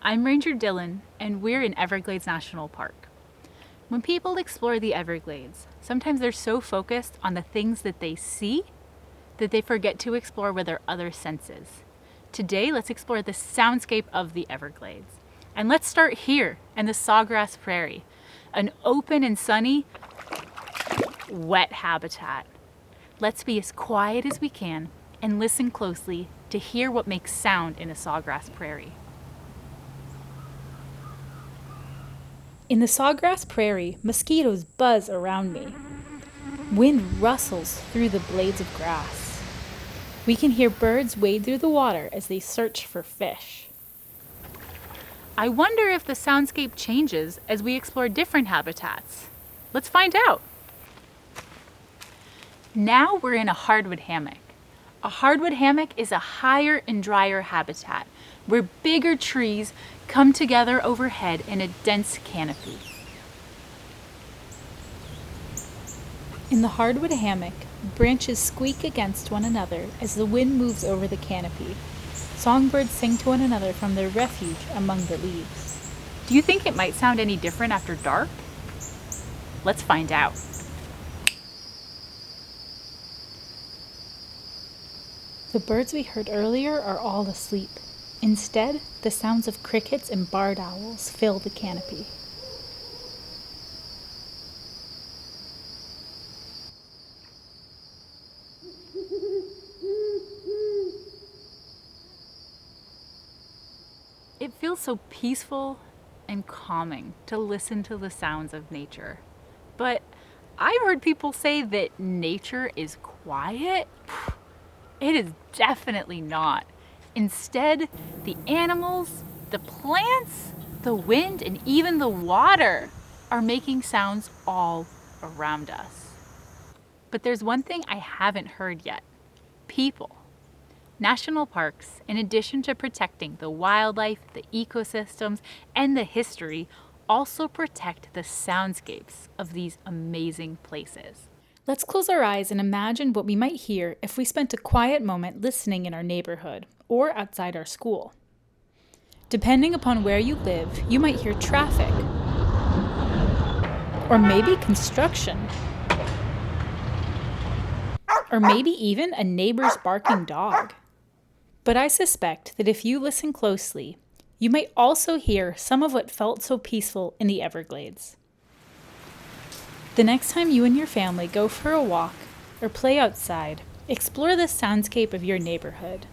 I'm Ranger Dylan, and we're in Everglades National Park. When people explore the Everglades, sometimes they're so focused on the things that they see that they forget to explore with their other senses. Today, let's explore the soundscape of the Everglades. And let's start here in the Sawgrass Prairie, an open and sunny, wet habitat. Let's be as quiet as we can and listen closely to hear what makes sound in a sawgrass prairie. In the sawgrass prairie, mosquitoes buzz around me. Wind rustles through the blades of grass. We can hear birds wade through the water as they search for fish. I wonder if the soundscape changes as we explore different habitats. Let's find out. Now we're in a hardwood hammock. A hardwood hammock is a higher and drier habitat where bigger trees come together overhead in a dense canopy. In the hardwood hammock, branches squeak against one another as the wind moves over the canopy. Songbirds sing to one another from their refuge among the leaves. Do you think it might sound any different after dark? Let's find out. The birds we heard earlier are all asleep. Instead, the sounds of crickets and barred owls fill the canopy. It feels so peaceful and calming to listen to the sounds of nature. But I've heard people say that nature is quiet. It is definitely not. Instead, the animals, the plants, the wind, and even the water are making sounds all around us. But there's one thing I haven't heard yet. People. National parks, in addition to protecting the wildlife, the ecosystems, and the history, also protect the soundscapes of these amazing places. Let's close our eyes and imagine what we might hear if we spent a quiet moment listening in our neighborhood or outside our school. Depending upon where you live, you might hear traffic, or maybe construction, or maybe even a neighbor's barking dog. But I suspect that if you listen closely, you might also hear some of what felt so peaceful in the Everglades. The next time you and your family go for a walk or play outside, explore the soundscape of your neighborhood.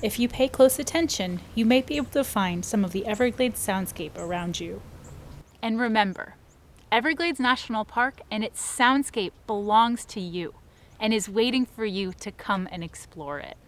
If you pay close attention, you might be able to find some of the Everglades soundscape around you. And remember, Everglades National Park and its soundscape belongs to you and is waiting for you to come and explore it.